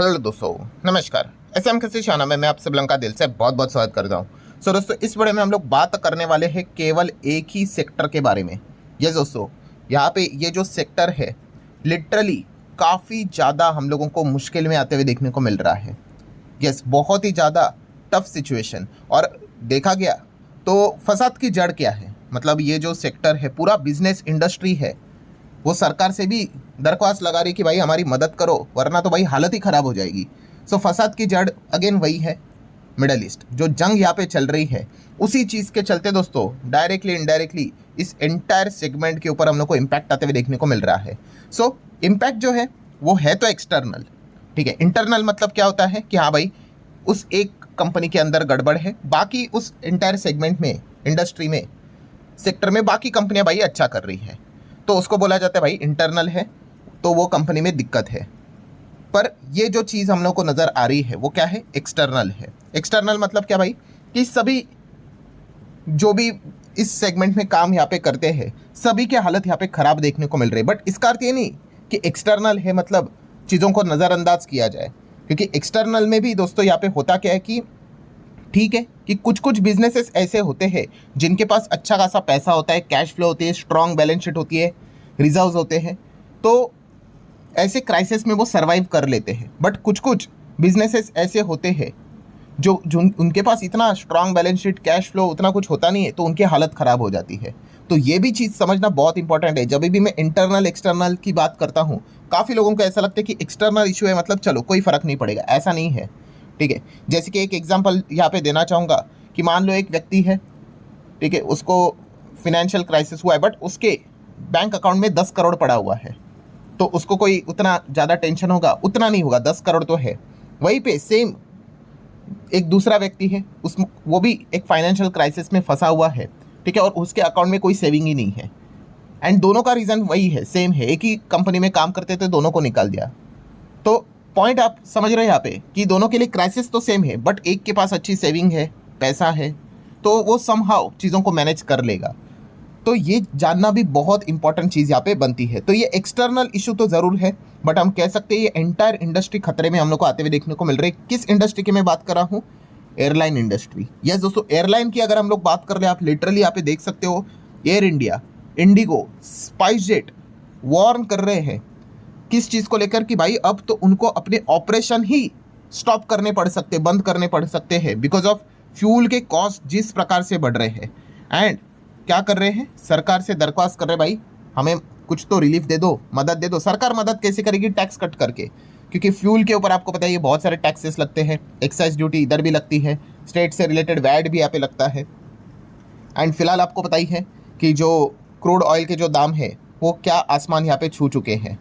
Hello दोस्तों, नमस्कार। SM किसी शाना में मैं आप सब लोगों का दिल से बहुत बहुत स्वागत करता हूँ। दोस्तों, इस वीडियो में हम लोग बात करने वाले हैं केवल एक ही सेक्टर के बारे में। यस दोस्तों, यहाँ पे ये जो सेक्टर है लिटरली काफ़ी ज़्यादा हम लोगों को मुश्किल में आते हुए देखने को मिल रहा है। यस, बहुत ही ज़्यादा टफ सिचुएशन। और देखा गया तो फसाद की जड़ क्या है, मतलब ये जो सेक्टर है पूरा बिजनेस इंडस्ट्री है, वो सरकार से भी दरख्वास्त लगा रही कि भाई हमारी मदद करो, वरना तो भाई हालत ही ख़राब हो जाएगी। सो फसाद की जड़ अगेन वही है, मिडल ईस्ट। जो जंग यहाँ पे चल रही है उसी चीज़ के चलते दोस्तों डायरेक्टली इनडायरेक्टली इस एंटायर सेगमेंट के ऊपर हम लोग को इम्पैक्ट आते हुए देखने को मिल रहा है। सो इम्पैक्ट जो है वो है तो एक्सटर्नल, ठीक है। इंटरनल मतलब क्या होता है कि हाँ भाई उस एक कंपनी के अंदर गड़बड़ है, बाकी उस एंटायर सेगमेंट में, इंडस्ट्री में, सेक्टर में बाकी कंपनियां भाई अच्छा कर रही है, तो उसको बोला जाता है भाई इंटरनल है, तो वो कंपनी में दिक्कत है। पर ये जो चीज़ हम लोग को नज़र आ रही है वो क्या है, एक्सटर्नल है। एक्सटर्नल मतलब क्या भाई, कि सभी जो भी इस सेगमेंट में काम यहाँ पे करते हैं सभी की हालत यहाँ पे ख़राब देखने को मिल रही है। बट इसका अर्थ ये नहीं कि एक्सटर्नल है मतलब चीज़ों को नज़रअंदाज किया जाए, क्योंकि एक्सटर्नल में भी दोस्तों यहाँ पे होता क्या है कि ठीक है कि कुछ कुछ बिजनेसेस ऐसे होते हैं जिनके पास अच्छा खासा पैसा होता है, कैश फ्लो होती है, स्ट्रॉन्ग बैलेंस शीट होती है, रिजर्व्स होते हैं, तो ऐसे क्राइसिस में वो सरवाइव कर लेते हैं। बट कुछ कुछ बिजनेसेस ऐसे होते हैं जो उनके पास इतना strong balance sheet, cash flow उतना कुछ होता नहीं है, तो उनकी हालत ख़राब हो जाती है। तो ये भी चीज़ समझना बहुत इंपॉर्टेंट है। जब भी मैं इंटरनल एक्सटर्नल की बात करता हूँ, काफ़ी लोगों को ऐसा लगता है कि एक्सटर्नल इशू है मतलब चलो कोई फ़र्क नहीं पड़ेगा, ऐसा नहीं है, ठीक है। जैसे कि एक एग्जांपल यहाँ पे देना चाहूँगा कि मान लो एक व्यक्ति है, ठीक है, उसको फिनेंशियल क्राइसिस हुआ है, बट उसके बैंक अकाउंट में 10 करोड़ पड़ा हुआ है, तो उसको कोई उतना ज़्यादा टेंशन होगा, उतना नहीं होगा, 10 करोड़ तो है। वहीं पे सेम एक दूसरा व्यक्ति है, उस वो भी एक फाइनेंशियल क्राइसिस में फंसा हुआ है, ठीक है, और उसके अकाउंट में कोई सेविंग ही नहीं है। एंड दोनों का रीज़न वही है, सेम है, एक ही कंपनी में काम करते थे, दोनों को निकाल दिया। तो पॉइंट आप समझ रहे हैं यहाँ पे कि दोनों के लिए क्राइसिस तो सेम है, बट एक के पास अच्छी सेविंग है, पैसा है, तो वो समहाउ चीज़ों को मैनेज कर लेगा। तो ये जानना भी बहुत इंपॉर्टेंट चीज़ यहाँ पे बनती है। तो ये एक्सटर्नल इशू तो ज़रूर है, बट हम कह सकते हैं ये एंटायर इंडस्ट्री खतरे में हम लोग को आते हुए देखने को मिल रही है। किस इंडस्ट्री की मैं बात कर रहा हूँ, एयरलाइन इंडस्ट्री। यस दोस्तों, एयरलाइन की अगर हम लोग बात कर ले, आप लिटरली यहाँ पे देख सकते हो Air India, IndiGo, SpiceJet warn कर रहे हैं किस चीज़ को लेकर कि भाई अब तो उनको अपने ऑपरेशन ही स्टॉप करने पड़ सकते, बंद करने पड़ सकते हैं, बिकॉज ऑफ फ्यूल के कॉस्ट जिस प्रकार से बढ़ रहे हैं। एंड क्या कर रहे हैं, सरकार से दरख्वास्त कर रहे हैं भाई हमें कुछ तो रिलीफ दे दो, मदद दे दो। सरकार मदद कैसे करेगी, टैक्स कट करके, क्योंकि फ्यूल के ऊपर आपको पता है ये बहुत सारे टैक्सेस लगते हैं, एक्साइज ड्यूटी इधर भी लगती है, स्टेट से रिलेटेड वैट भी यहाँ पे लगता है। एंड फिलहाल आपको पता ही है कि जो क्रूड ऑयल के जो दाम है वो क्या आसमान यहाँ पे छू चुके हैं।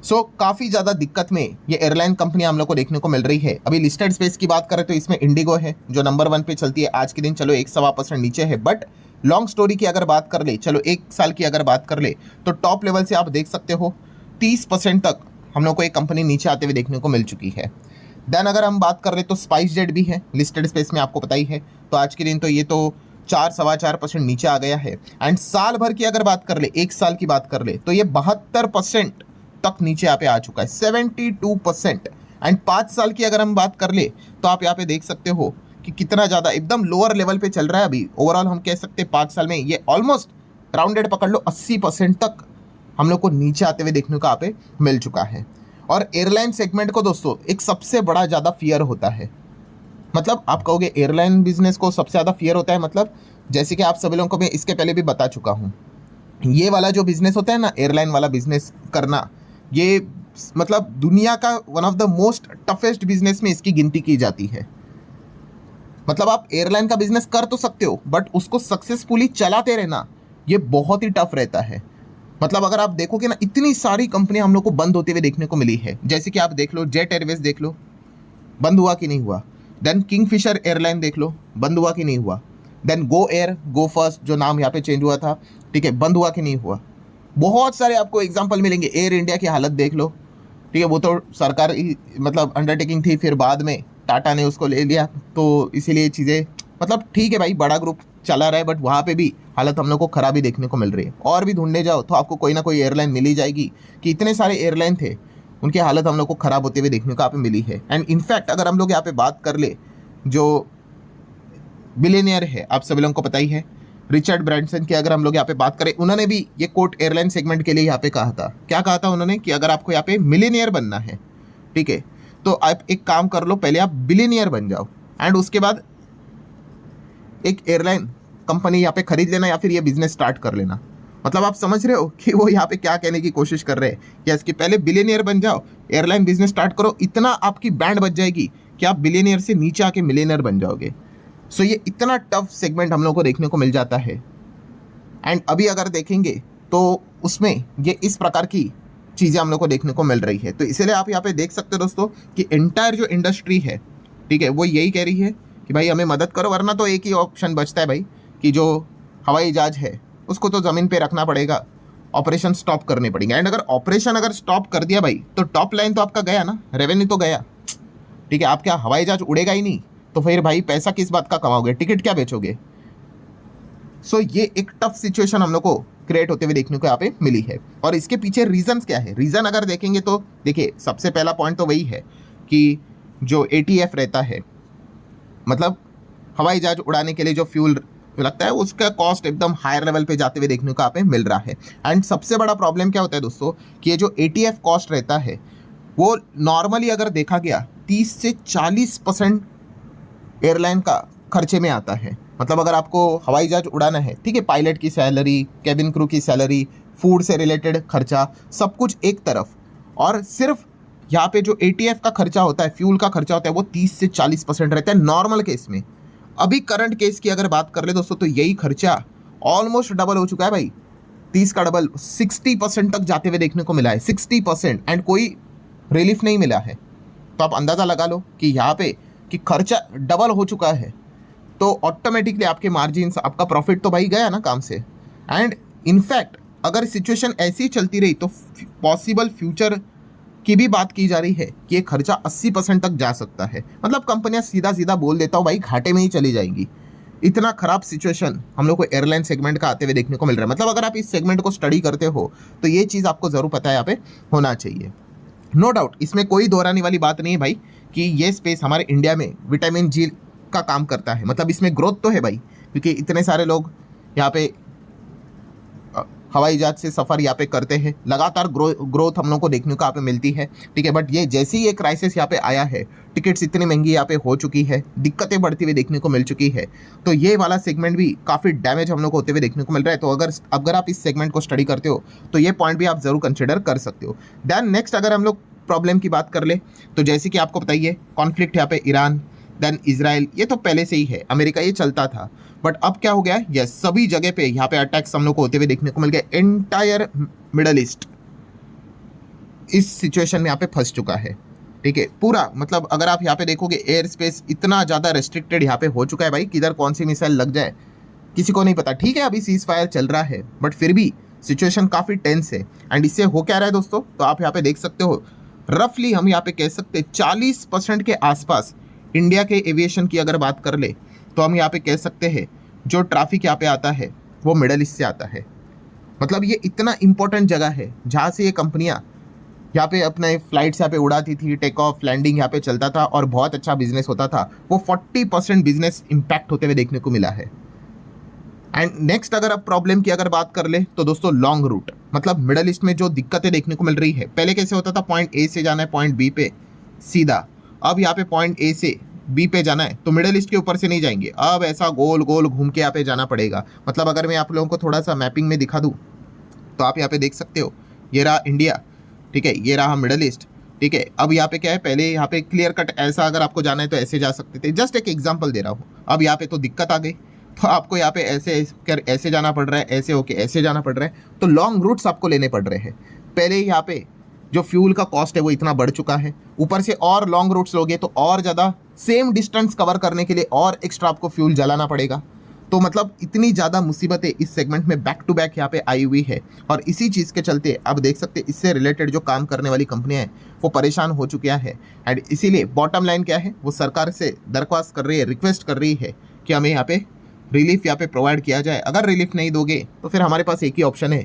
सो काफ़ी ज़्यादा दिक्कत में ये एयरलाइन कंपनियां हम लोग को देखने को मिल रही है। अभी लिस्टेड स्पेस की बात करें तो इसमें इंडिगो है जो नंबर 1 पे चलती है आज के दिन, चलो 1-1.25% नीचे है। बट लॉन्ग स्टोरी की अगर बात कर ले, चलो 1 साल की अगर बात कर ले, तो टॉप लेवल से आप देख सकते हो 30% तक हम लोग को एक कंपनी नीचे आते हुए देखने को मिल चुकी है। देन अगर हम बात कर रहे तो स्पाइस जेट भी है लिस्टेड स्पेस में, आपको पता ही है, तो आज के दिन तो ये तो 4-4.25% नीचे आ गया है। एंड साल भर की अगर बात कर ले, 1 साल की बात कर ले, तो ये 72% तक नीचे यहाँ पे आ चुका है, 72%। एंड 5 साल की अगर हम बात कर ले तो आप यहाँ पे देख सकते हो कि कितना ज़्यादा एकदम लोअर लेवल पे चल रहा है। अभी ओवरऑल हम कह सकते हैं 5 साल में ये ऑलमोस्ट राउंडेड पकड़ लो 80% तक हम लोग को नीचे आते हुए देखने को यहाँ पे मिल चुका है। और एयरलाइन सेगमेंट को दोस्तों एक सबसे बड़ा ज़्यादा फियर होता है, मतलब आप कहोगे एयरलाइन बिजनेस को सबसे ज़्यादा फियर होता है, मतलब जैसे कि आप सभी लोगों को मैं इसके पहले भी बता चुका हूँ, ये वाला जो बिजनेस होता है ना, एयरलाइन वाला बिजनेस करना, ये मतलब दुनिया का one of the most toughest business में इसकी गिनती की जाती है। मतलब आप एयरलाइन का बिजनेस कर तो सकते हो, बट उसको सक्सेसफुली चलाते रहना ये बहुत ही टफ रहता है। मतलब अगर आप देखोगे ना, इतनी सारी कंपनियां हम लोग को बंद होते हुए देखने को मिली है। जैसे कि आप देख लो जेट एयरवेज देख लो, बंद हुआ कि नहीं हुआ। देन किंगफिशर एयरलाइन देख लो, बंद हुआ कि नहीं हुआ। देन गो एयर, गो फर्स्ट जो नाम यहाँ पे चेंज हुआ था, ठीक है, बंद हुआ कि नहीं हुआ। बहुत सारे आपको एग्जांपल मिलेंगे। एयर इंडिया की हालत देख लो, ठीक है, वो तो सरकार ही मतलब अंडरटेकिंग थी, फिर बाद में टाटा ने उसको ले लिया, तो इसीलिए चीज़ें मतलब ठीक है भाई, बड़ा ग्रुप चला रहा है, बट वहाँ पे भी हालत हम लोग को खराब ही देखने को मिल रही है। और भी ढूंढने जाओ तो आपको कोई ना कोई एयरलाइन मिल ही जाएगी कि इतने सारे एयरलाइन थे उनकी हालत हम लोग को ख़राब होते हुए देखने को यहाँ पे मिली है। एंड इनफैक्ट अगर हम लोग यहाँ पे बात कर ले, जो बिलियनियर है आप सभी लोगों को पता ही है, रिचर्ड ब्रैंसन की अगर हम लोग यहाँ पे बात करें, उन्होंने भी ये कोट एयरलाइन सेगमेंट के लिए यहाँ पे कहा था। क्या कहा था उन्होंने कि अगर आपको यहाँ पे मिलियनियर बनना है, ठीक है, तो आप एक काम कर लो, पहले आप बिलियनियर बन जाओ एंड उसके बाद एक एयरलाइन कंपनी यहाँ पे खरीद लेना या फिर ये बिजनेस स्टार्ट कर लेना। मतलब आप समझ रहे हो कि वो यहाँ पे क्या कहने की कोशिश कर रहे हैं, या इसके पहले बिलियनियर बन जाओ, एयरलाइन बिजनेस स्टार्ट करो, इतना आपकी बैंड बच जाएगी कि आप बिलियनियर से नीचे आके मिलियनियर बन जाओगे। सो ये इतना टफ सेगमेंट हम लोग को देखने को मिल जाता है। एंड अभी अगर देखेंगे तो उसमें ये इस प्रकार की चीज़ें हम लोग को देखने को मिल रही है। तो इसलिए आप यहाँ पे देख सकते हो दोस्तों कि एंटायर जो इंडस्ट्री है, ठीक है, वो यही कह रही है कि भाई हमें मदद करो, वरना तो एक ही ऑप्शन बचता है भाई कि जो हवाई जहाज है उसको तो ज़मीन पे रखना पड़ेगा, ऑपरेशन स्टॉप करने पड़ेंगे। एंड अगर ऑपरेशन अगर स्टॉप कर दिया भाई, तो टॉप लाइन तो आपका गया ना, रेवेन्यू तो गया, ठीक है। आप क्या हवाई जहाज उड़ेगा ही नहीं तो फिर भाई पैसा किस बात का कमाओगे, टिकट क्या बेचोगे। सो ये एक टफ सिचुएशन हम लोग को क्रिएट होते हुए देखने को यहाँ पे मिली है। और इसके पीछे रीजंस क्या है, रीज़न अगर देखेंगे तो देखिए सबसे पहला पॉइंट तो वही है कि जो ATF रहता है, मतलब हवाई जहाज उड़ाने के लिए जो फ्यूल लगता है उसका कॉस्ट एकदम हायर लेवल पे जाते हुए देखने को यहाँ पे मिल रहा है। एंड सबसे बड़ा प्रॉब्लम क्या होता है दोस्तों कि ये जो ATF कॉस्ट रहता है वो नॉर्मली अगर देखा गया 30 से 40% एयरलाइन का खर्चे में आता है। मतलब अगर आपको हवाई जहाज उड़ाना है, ठीक है, पायलट की सैलरी, कैबिन क्रू की सैलरी, फूड से रिलेटेड खर्चा, सब कुछ एक तरफ, और सिर्फ यहाँ पे जो ATF का खर्चा होता है, फ्यूल का खर्चा होता है, वो 30 से 40% रहता है नॉर्मल केस में। अभी करंट केस की अगर बात कर ले दोस्तों तो यही खर्चा ऑलमोस्ट डबल हो चुका है भाई, 30 का डबल 60% तक जाते हुए देखने को मिला है, 60%, एंड कोई रिलीफ नहीं मिला है। तो आप अंदाज़ा लगा लो कि यहाँ पे कि खर्चा डबल हो चुका है, तो ऑटोमेटिकली आपके मार्जिन्स, आपका प्रॉफिट तो भाई गया ना काम से। एंड इनफैक्ट अगर सिचुएशन ऐसी ही चलती रही तो पॉसिबल फ्यूचर की भी बात की जा रही है कि ये खर्चा 80% तक जा सकता है। मतलब कंपनियां सीधा सीधा बोल देता हूँ भाई घाटे में ही चली जाएंगी। इतना खराब सिचुएशन हम लोग को एयरलाइन सेगमेंट का आते हुए देखने को मिल रहा है। मतलब अगर आप इस सेगमेंट को स्टडी करते हो तो ये चीज़ आपको ज़रूर पता है यहाँ पे होना चाहिए। नो डाउट इसमें कोई दोहराने वाली बात नहीं है भाई कि ये स्पेस हमारे इंडिया में विटामिन जी का काम करता है। मतलब इसमें ग्रोथ तो है भाई, क्योंकि इतने सारे लोग यहाँ पे हवाई जहाज से सफ़र यहाँ पे करते हैं, लगातार ग्रोथ हम लोग को देखने को यहाँ पे मिलती है, ठीक है। बट ये जैसे ही ये क्राइसिस यहाँ पे आया है, टिकट्स इतनी महंगी यहाँ पे हो चुकी है, दिक्कतें बढ़ती हुई देखने को मिल चुकी है, तो ये वाला सेगमेंट भी काफ़ी डैमेज हम लोग को होते हुए देखने को मिल रहा है। तो अगर आप इस सेगमेंट को स्टडी करते हो तो ये पॉइंट भी आप ज़रूर कंसिडर कर सकते हो। दैन नेक्स्ट अगर हम लोग प्रॉब्लम की बात कर ले तो जैसे कि आपको बताइए कॉन्फ्लिक्ट यहाँ पे ईरान, देन इजराइल, ये तो पहले से ही है, अमेरिका ये चलता था। बट अब क्या हो गया है, यस सभी जगह पे यहाँ पे अटैक्स हम लोग को होते हुए देखने को मिल गए। एंटायर मिडल ईस्ट इस सिचुएशन में यहाँ पे फंस चुका है, ठीक है पूरा। मतलब अगर आप यहाँ पे देखोगे एयर स्पेस इतना ज़्यादा रेस्ट्रिक्टेड यहाँ पे हो चुका है भाई, किधर कौन सी मिसाइल लग जाए किसी को नहीं पता। ठीक है अभी सीज फायर चल रहा है बट फिर भी सिचुएशन काफ़ी टेंस है। एंड इससे हो क्या रहा है दोस्तों, तो आप यहाँ पे देख सकते हो रफली हम यहाँ पे कह सकते 40% के आसपास इंडिया के एविएशन की अगर बात कर ले तो हम यहाँ पे कह सकते हैं जो ट्रैफिक यहाँ पे आता है वो मिडल ईस्ट से आता है। मतलब ये इतना इंपॉर्टेंट जगह है जहाँ से ये कंपनियाँ यहाँ पे अपने फ्लाइट्स यहाँ पे उड़ाती थी, टेक ऑफ लैंडिंग यहाँ पे चलता था और बहुत अच्छा बिजनेस होता था। वो 40% बिजनेस इम्पैक्ट होते हुए देखने को मिला है। एंड नेक्स्ट अगर आप प्रॉब्लम की अगर बात कर ले तो दोस्तों लॉन्ग रूट, मतलब मिडल ईस्ट में जो दिक्कतें देखने को मिल रही है, पहले कैसे होता था पॉइंट ए से जाना है पॉइंट बी पे सीधा, अब यहाँ पे पॉइंट ए से बी पे जाना है तो मिडल ईस्ट के ऊपर से नहीं जाएंगे, अब ऐसा गोल गोल घूम के यहाँ पे जाना पड़ेगा। मतलब अगर मैं आप लोगों को थोड़ा सा मैपिंग में दिखा दूँ तो आप यहाँ पे देख सकते हो, ये रहा इंडिया, ठीक है, ये रहा मिडल ईस्ट, ठीक है। अब यहाँ पे क्या है, पहले यहाँ पे क्लियर कट ऐसा अगर आपको जाना है तो ऐसे जा सकते थे, जस्ट एक एग्जांपल दे रहा हूँ। अब यहाँ पे तो दिक्कत आ गई तो आपको यहाँ पे ऐसे जाना पड़ रहा है, ऐसे होके ऐसे जाना पड़ रहा है, तो लॉन्ग रूट्स आपको लेने पड़ रहे हैं। पहले ही यहाँ पे जो फ्यूल का कॉस्ट है वो इतना बढ़ चुका है, ऊपर से और लॉन्ग रूट्स लोगे तो और ज़्यादा सेम डिस्टेंस कवर करने के लिए और एक्स्ट्रा आपको फ्यूल जलाना पड़ेगा। तो मतलब इतनी ज़्यादा मुसीबतें इस सेगमेंट में बैक टू बैक यहाँ पे आई हुई है। और इसी चीज़ के चलते आप देख सकते हैं इससे रिलेटेड जो काम करने वाली कंपनियाँ हैं वो परेशान हो चुकी हैं। एंड इसीलिए बॉटम लाइन क्या है, वो सरकार से दरख्वास्त कर रही है, रिक्वेस्ट कर रही है कि हमें यहाँ पे रिलीफ यहाँ पे प्रोवाइड किया जाए। अगर रिलीफ नहीं दोगे तो फिर हमारे पास एक ही ऑप्शन है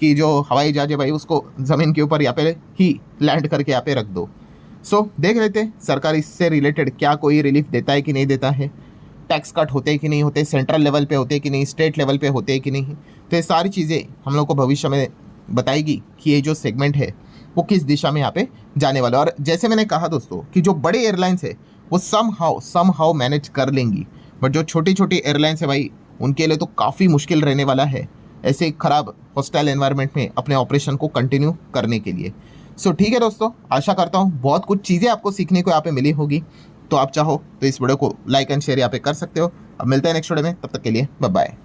कि जो हवाई जहाज है भाई उसको ज़मीन के ऊपर यहाँ पे ही लैंड करके यहाँ पे रख दो। सो देख लेते हैं सरकार इससे रिलेटेड क्या कोई रिलीफ देता है कि नहीं देता है, टैक्स कट होते हैं कि नहीं होते, सेंट्रल लेवल पे होते हैं कि नहीं, स्टेट लेवल पे होते हैं कि नहीं। तो ये सारी चीज़ें हम लोग को भविष्य में बताएगी कि ये जो सेगमेंट है वो किस दिशा में यहाँ पे जाने वाला है। और जैसे मैंने कहा दोस्तों कि जो बड़े एयरलाइंस है वो सम हाउ मैनेज कर लेंगी, बट जो छोटी छोटी एयरलाइंस है भाई उनके लिए तो काफ़ी मुश्किल रहने वाला है ऐसे खराब हॉस्टाइल एनवायरनमेंट में अपने ऑपरेशन को कंटिन्यू करने के लिए। सो ठीक है दोस्तों, आशा करता हूँ बहुत कुछ चीज़ें आपको सीखने को यहाँ पे मिली होगी। तो आप चाहो तो इस वीडियो को लाइक एंड शेयर यहाँ पे कर सकते हो। अब मिलते हैं नेक्स्ट वीडियो में, तब तक के लिए बाय बाय।